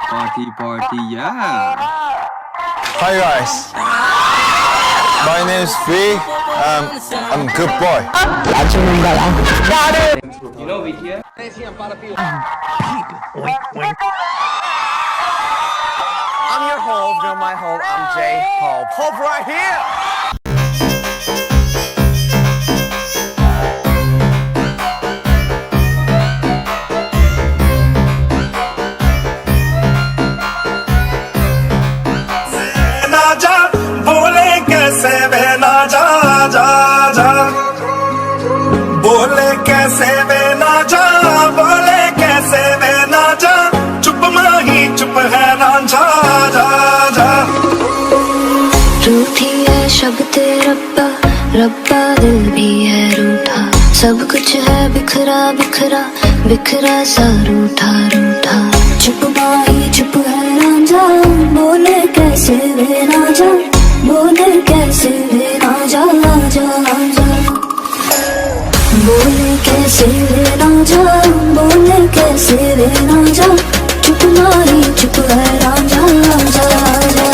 Party, yeah. Hi guys, my name is V. I'm a good boy. You know we here. I'm your Hope, you're my Hope. I'm Jay Hope. Hope right here. बोले कैसे वे ना जा, बोले कैसे वे ना जा, चुप माही चुप है रांझा, जा जा। रूठी है शब्द रब्बा, रब्बा दिल भी है रूठा, सब कुछ है बिखरा बिखरा, बिखरा सा रूठा रूठा। चुप माही चुप है रांझा, बोले कैसे वे ना जा, बोले कैसे वे ना जा, जा जा। बोले कैसे वे ना जा, बोले कैसे वे ना जा, चुप माही चुप है रांझा, जा जा।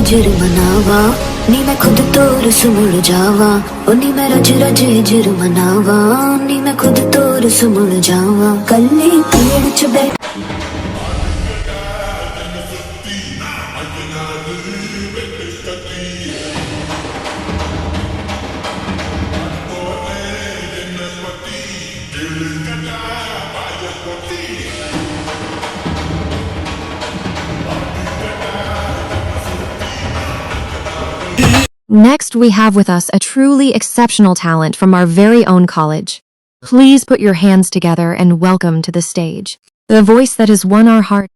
जिर मनावा नी मैं खुद तोर सुमुड़ जावा, उन्नी मैं रज रज जिर मनावा, नी मैं खुद तोर सुमुड़ जावा। कल्ली पेड़ च बैठ Next, we have with us a truly exceptional talent from our very own college. Please put your hands together and welcome to the stage the voice that has won our heart.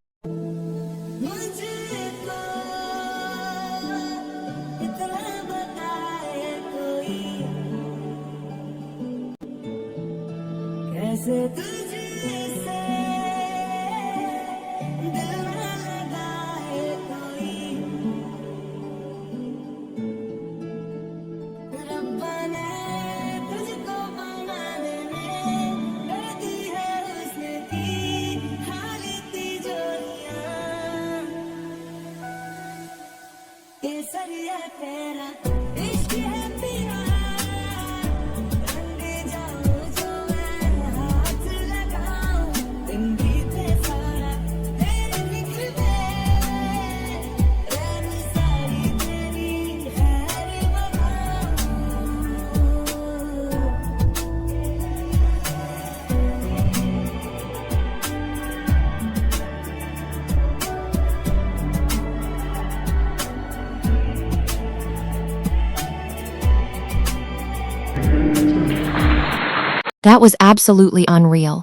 That was absolutely unreal.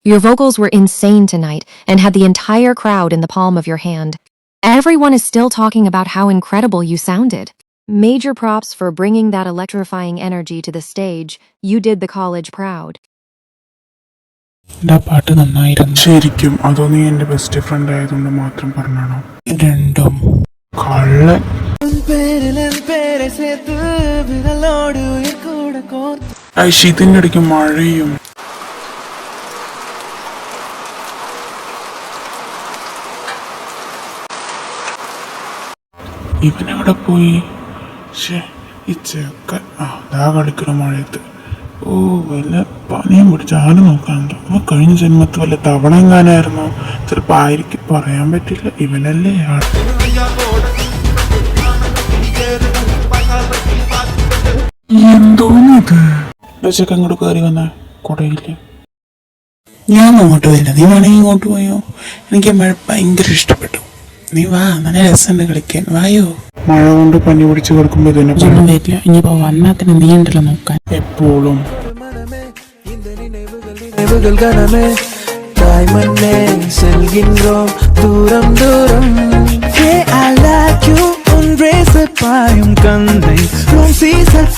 Your vocals were insane tonight and had the entire crowd in the palm of your hand. Everyone is still talking about how incredible you sounded. Major props for bringing that electrifying energy to the stage. You did the college proud. പാട്ട് നന്നായിരുന്നു ശരിക്കും. അതോ നീ എന്റെ best friend ആയതുകൊണ്ട് മാത്രം പറഞ്ഞാണോ? രണ്ടും കള്ളൻ. ഇതിന്റെ ഇടയ്ക്ക് മഴയും. ഇവനെവിടെ പോയി? ഈ ചെക്കൻ അതാ കളിക്കണ മഴയത്ത്. ഓ വല്ല പനിയും പിടിച്ച് ആര് നോക്കാനുണ്ടോ? അവൻ കഴിഞ്ഞ ജന്മത്ത് വല്ല തവണങ്ങാനായിരുന്നോ? ചിലപ്പോൾ ആയിരിക്കും, പറയാൻ പറ്റില്ല. ഇവനല്ലേ ആൾ. എന്തോന്നത്? ചെക്കൻ ഇങ്ങോട്ട് കയറി വന്ന കൊടയില്ലേ? ഞാൻ അങ്ങോട്ട് വരില്ല, നീ വേണമെങ്കിൽ ഇങ്ങോട്ട് പോയോ? എനിക്ക് മഴ ഭയങ്കര ഇഷ്ടപ്പെട്ടു. നീ വാ, നല്ല രസമുണ്ട് കളിക്കാൻ, വായോ. മഴ കൊണ്ട് പനി പിടിച്ച് കിടക്കുമ്പോ ഇതിനെ വരില്ല. ഇനിയിപ്പോ വന്നാത്തിന് നീ ഉണ്ടല്ലോ നോക്കാൻ എപ്പോഴും. பாயும் கண்ணை உன் சீசல்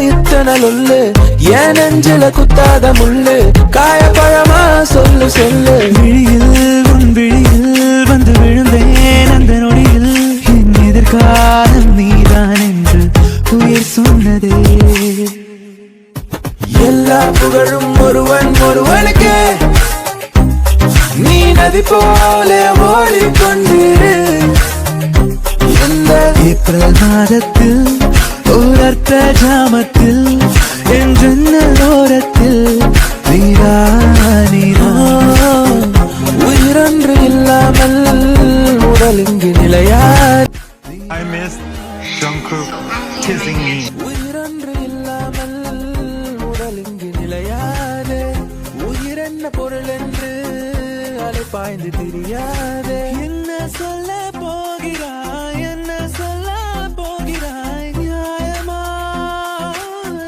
இத்தனை லொல்லு என் நெஞ்சில குத்தாத முள்ளு காயப்பழமா சொல்லு சொல்லு விழியில் உன் விழியில் வந்து விழுந்தேன் அந்த நொடியில் என் எதிர்காலம் நீதான் என்று உயிர் சொன்னதே எல்லா புகழும் ஒருவனுக்கு நீ நதி போல ஓடிக்கொண்டிரு இந்த ஏப்ரல் மாதத்தில் ஓரத்த ஜாமத்தில் என் ஜன்னல் ஓரத்தில் நீரா நீரா உயிரொன்று இல்லாமல் உடல் இங்கு நிலையார் I miss Jungkook kissing me. உயிரொன்று இல்லாமல் உடல் இங்கு நிலையாது உயிரென்ன பொருள் என்று அலைப்பாய்ந்து தெரியாது என்ன சொல்ல போகிறாய் என்ன சொல்ல போகிறாய் நியாயமா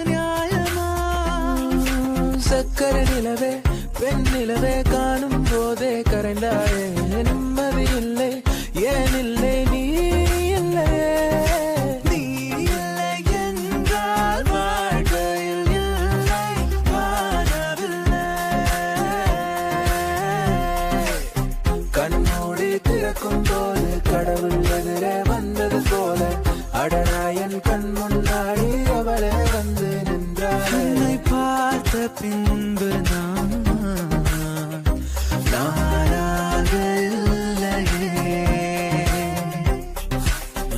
நியாயமா சக்கர நிலவே பெண் நிலவே காணும் போதே கரைந்தாயே நிம்மதி இல்லை ஏன் இல்லை நீ இல்லை நீ இல்லை என்றால் வாழ்க்கையில் இல்லை வாழவில்லை கண்ணோடி திறக்கும் போது கடவுள் எதிரே வந்தது போல அடராயன் கண் முன்னாடி அவளே வந்து நின்றாள் என்னை பார்த்த பின்பு நானாக இல்லையே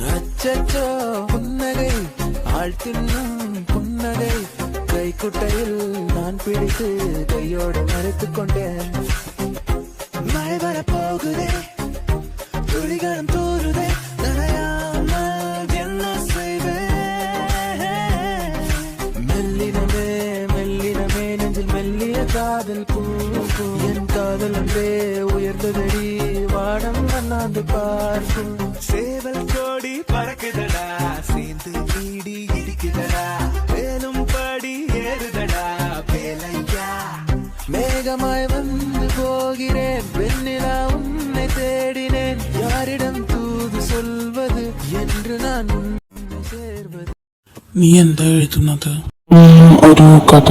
அச்சச்சோ புன்னகை ஆள் தின்னும் புன்னகை கைக்குட்டையில் நான் பிடித்து கையோடு மறைத்துக் கொண்டேன் மழை வரப்போகுதே துளிகளும் தூருதே நனையாமல் என்ன செய்வேன் மெல்லினமே மெல்லினமே நெஞ்சில் மெல்லிய காதல் பூ என் காதல் அன்பே உயர்ந்ததடி வானம் வண்ணாந்து பார்க்கும் சேவல் கோடி பறக்குதடா சேர்ந்து இடி இடிக்குதடா வேலும் படி ஏறுதடா வேலையா மேகமாய் வந்து போகிறேன் வெண்ணிலா உன்னை தேடினேன் யாரிடம் தூது சொல்வது എന്ന് நான் உன்னை சேர்வது നീ എന്താ എഴുതുന്നത് ഒരു കഥ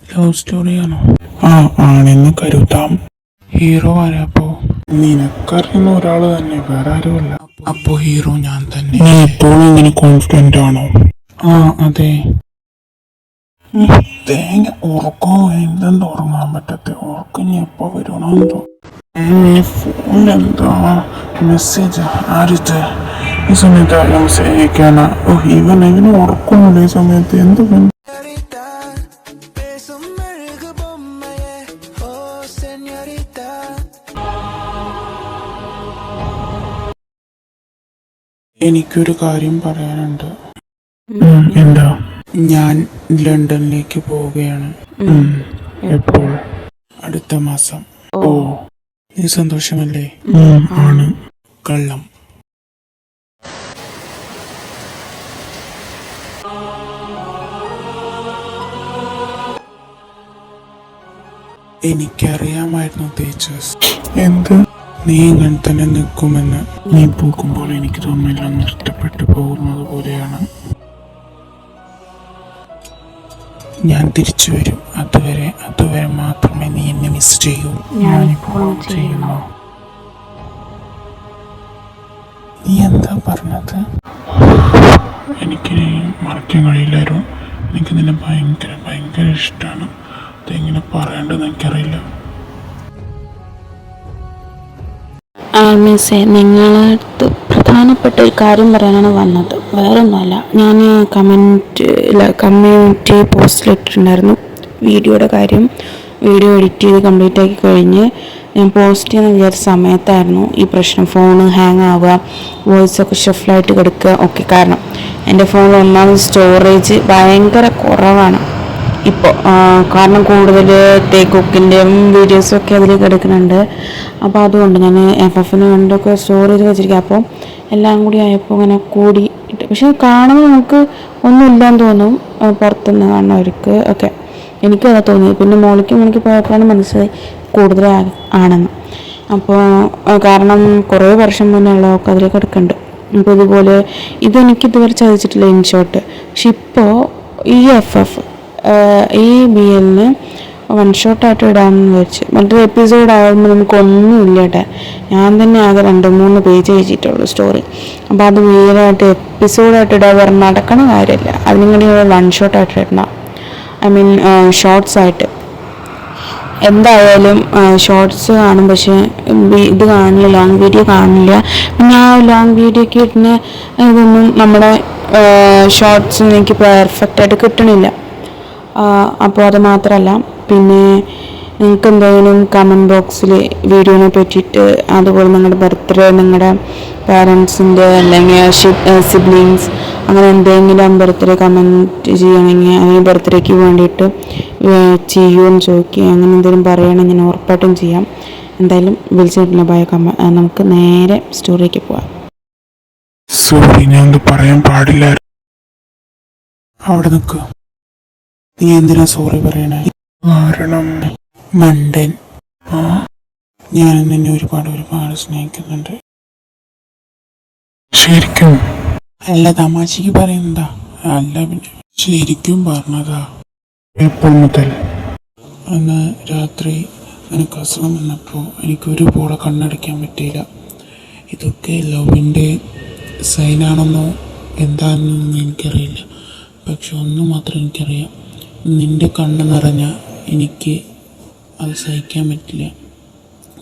ലവ് സ്റ്റോറിയാണോ ആ ആണെന്ന് കരുതാം ഹീറോ ആരാപ്പോ നിനക്കറിയുന്ന ഒരാള് തന്നെ വേറെ ആരുമല്ല അപ്പോ ഹീറോ ഞാൻ തന്നെ നീ എപ്പോഴും ഇങ്ങനെ കോൺഫിഡന്റ് ആണോ ആ അതെ തേങ്ങ ഉറക്കോ എന്തെന്ത് ഉറങ്ങാൻ പറ്റത്തെ ഉറക്കം ഇനി എപ്പോ വരണമെന്തോ ഫോണിലെന്താ മെസ്സേജ് ആരിത് ഈ സമയത്ത് ആരും മെസ്സേജ് അയക്കാനാ ഓ ഇവന് ഉറക്കമൊന്നുമില്ല ഈ സമയത്ത് എന്ത് എനിക്കൊരു കാര്യം പറയാനുണ്ട് എന്താ ഞാൻ ലണ്ടനിലേക്ക് പോവുകയാണ് എപ്പോൾ അടുത്ത മാസം ഓ നീ സന്തോഷമല്ലേ ആണ് കള്ളം എനിക്കറിയാമായിരുന്നു തേജസ് എന്ത് നീ ഇങ്ങനെ തന്നെ നിൽക്കുമെന്ന് നീ പോകുമ്പോൾ എനിക്ക് തോന്നുന്നില്ല നഷ്ടപ്പെട്ടു പോകുന്നത് പോലെയാണ് ഞാൻ തിരിച്ചു വരും അതുവരെ മാത്രമേ നീ എന്നെ മിസ് ചെയ്യൂ ഞാനിപ്പോൾ ചെയ്യുന്നു നീ എന്താ പറഞ്ഞത് എനിക്ക് മറക്കാൻ കഴിയില്ലായിരുന്നു എനിക്ക് നിന്നെ ഭയങ്കര ഇഷ്ടമാണ് അതെങ്ങനെ പറയേണ്ടതെന്ന് എനിക്കറിയില്ല ആൽമീസെ നിങ്ങളടുത്ത് പ്രധാനപ്പെട്ട ഒരു കാര്യം പറയാനാണ് വന്നത് വേറൊന്നുമല്ല ഞാൻ കമ്മ്യൂണിറ്റി പോസ്റ്റിലിട്ടിട്ടുണ്ടായിരുന്നു വീഡിയോയുടെ കാര്യം വീഡിയോ എഡിറ്റ് ചെയ്ത് കംപ്ലീറ്റ് ആക്കി കഴിഞ്ഞ് ഞാൻ പോസ്റ്റ് ചെയ്യാൻ വിചാരിച്ച സമയത്തായിരുന്നു ഈ പ്രശ്നം ഫോൺ ഹാങ് ആവുക വോയിസൊക്കെ ഷഫിളായിട്ട് കിടക്കുക ഒക്കെ കാരണം എൻ്റെ ഫോണിൽ ഒന്നാമത് സ്റ്റോറേജ് ഭയങ്കര കുറവാണ് ഇപ്പോൾ കാരണം കൂടുതൽ കുക്കിൻ്റെയും വീഡിയോസൊക്കെ അതിൽ കിടക്കുന്നുണ്ട് അപ്പോൾ അതുകൊണ്ട് ഞാൻ FFന് വേണ്ടിയൊക്കെ സ്റ്റോറേജ് വെച്ചിരിക്കുക അപ്പോൾ എല്ലാം കൂടി ആയപ്പോൾ ഇങ്ങനെ കൂടി പക്ഷെ കാണുമ്പോൾ നമുക്ക് ഒന്നുമില്ലാന്ന് തോന്നും പുറത്തുനിന്ന് കാണുന്നവർക്ക് ഒക്കെ എനിക്കും അതാ തോന്നിയത് പിന്നെ മോളിക്ക് പോയപ്പോഴാണ് മനസ്സിലായി കൂടുതൽ ആണെന്ന് അപ്പോൾ കാരണം കുറേ വർഷം മുന്നേ ഉള്ളതൊക്കെ അതിൽ കിടക്കുന്നുണ്ട് അപ്പോൾ ഇതുപോലെ ഇതെനിക്കിതുവരെ ചതിച്ചിട്ടില്ല ഇൻഷോട്ട്. പക്ഷെ ഇപ്പോൾ ഈ ഈ BLന് വൺ ഷോട്ടായിട്ട് ഇടാമെന്ന് വെച്ച് മറ്റൊരു എപ്പിസോഡ് ആകുമ്പോൾ നമുക്കൊന്നുമില്ല കേട്ടെ. ഞാൻ തന്നെ ആകെ 2-3 പേജ് എഴുതിയിട്ടുള്ളൂ സ്റ്റോറി. അപ്പോൾ അത് വേറായിട്ട് എപ്പിസോഡായിട്ട് ഇടാൻ പറഞ്ഞാൽ നടക്കണ കാര്യമില്ല. അതിനിങ്ങനെ വൺ ഷോട്ടായിട്ട് ഇടണം, ഐ മീൻ ഷോർട്സ് ആയിട്ട്. എന്തായാലും ഷോർട്സ് കാണും, പക്ഷേ ഇത് കാണില്ല, ലോങ് വീഡിയോ കാണില്ല. പിന്നെ ആ ലോങ് വീഡിയോക്ക് കിട്ടുന്ന ഇതൊന്നും നമ്മുടെ ഷോർട്സിന് എനിക്ക് പെർഫെക്റ്റായിട്ട് കിട്ടണില്ല. അപ്പോൾ അത് മാത്രമല്ല, പിന്നെ നിങ്ങൾക്ക് എന്തെങ്കിലും കമൻറ്റ് ബോക്സിൽ വീഡിയോനെ പറ്റിയിട്ട്, അതുപോലെ നിങ്ങളുടെ ബർത്ത്ഡേ, നിങ്ങളുടെ പാരൻസിൻ്റെ അല്ലെങ്കിൽ സിബ്ലിങ്സ് അങ്ങനെ എന്തെങ്കിലും ബർത്ത്ഡേ കമൻറ്റ് ചെയ്യണമെങ്കിൽ, അല്ലെങ്കിൽ ബർത്ത്ഡേക്ക് വേണ്ടിയിട്ട് ചെയ്യുമെന്ന് ചോദിക്കുക, അങ്ങനെ എന്തെങ്കിലും പറയുകയാണെങ്കിൽ ഞാൻ ഉറപ്പായിട്ടും ചെയ്യാം. എന്തായാലും വിളിച്ചിട്ടില്ല, നമുക്ക് നേരെ സ്റ്റോറിക്ക് പോവാം. സോറി, ഞാൻ അത് പറയാൻ പാടില്ലായിരുന്നു. അവിടെ നിൽക്കുക. നീ എന്തിനാ സോറി പറയണേ? കാരണം മണ്ടൻ. ഞാൻ നിന്നെ ഒരുപാട് സ്നേഹിക്കുന്നുണ്ട്. ശരിക്കും? അല്ല, തമാശക്ക് പറയുന്നതാ. അല്ല, പിന്നെ ശരിക്കും പറഞ്ഞതാ. എപ്പോൾ മുതൽ? അന്ന് രാത്രി എനിക്ക് അസുഖം വന്നപ്പോൾ എനിക്കൊരു പോളെ കണ്ണടയ്ക്കാൻ പറ്റിയില്ല. ഇതൊക്കെ ലവിൻ്റെ സൈനാണെന്നോ എന്താണെന്നൊന്നും എനിക്കറിയില്ല. പക്ഷെ ഒന്ന് മാത്രം എനിക്കറിയാം, നിൻ്റെ കണ്ണ് നിറഞ്ഞ എനിക്ക് അത് സഹിക്കാൻ പറ്റില്ല.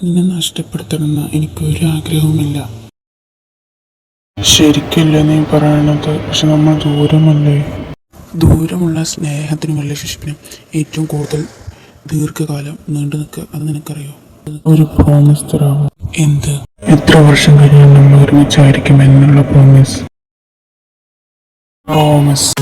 നിന്നെ നഷ്ടപ്പെടുത്തണമെന്ന് എനിക്കൊരു ആഗ്രഹവുമില്ല. ശരിക്കല്ലേ നീ പറയണത്? പക്ഷെ നമ്മൾ ദൂരമല്ലേ? ദൂരമുള്ള സ്നേഹത്തിനും റിലേഷൻഷിപ്പിനും ഏറ്റവും കൂടുതൽ ദീർഘകാലം നീണ്ടു നിൽക്കുക. അത് നിനക്കറിയോ? ഒരു പ്രോമിസ് തരാമോ? എന്ത്? എത്ര വർഷം കഴിഞ്ഞാൽ നമ്മൾ ഒരുമിച്ചായിരിക്കും എന്നുള്ള പ്രോമിസ്. പ്രോമിസ്.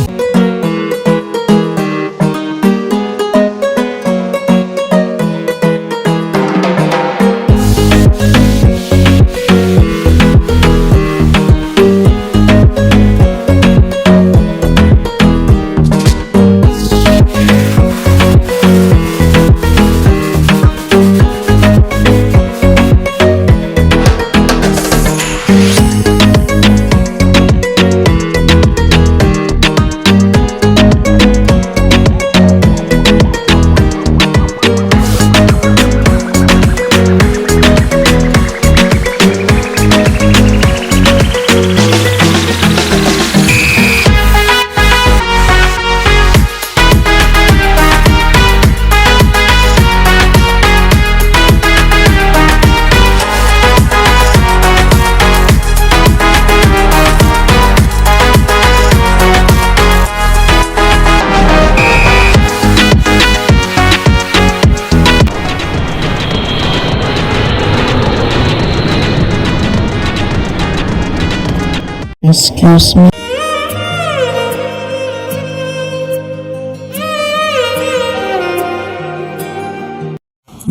Excuse me.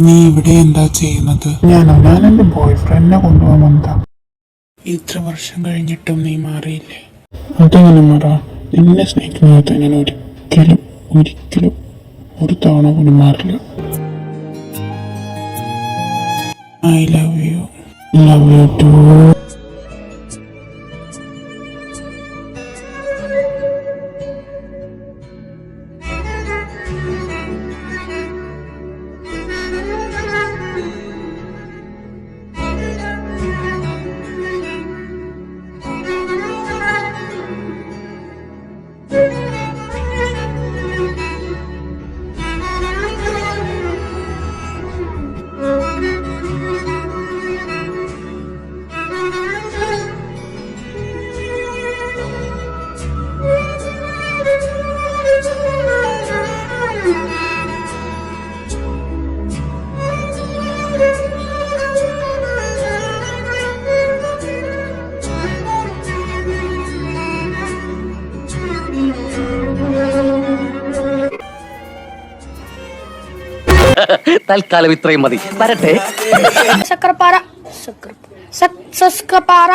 നീ ഇവിടെ എന്താ ചെയ്യുന്നത്? ഞാൻ എൻ്റെ ബോയ് ഫ്രണ്ടിനെ കൊണ്ടുപോകാൻ വന്നതാ. ഇത്ര വർഷം കഴിഞ്ഞിട്ടും നീ മാറിയില്ലേ? അതെങ്ങനെ മാറാ? നിന്നെ സ്നേഹിക്കുന്നത് ഞാൻ ഒരിക്കലും ഒരു തവണ പോലും മാറില്ല. I love you. Love you too. തൽക്കാലം ഇത്രയും മതി. വരട്ടെ. ശുക്രപ്പാറ ശുക്രപ്പാറ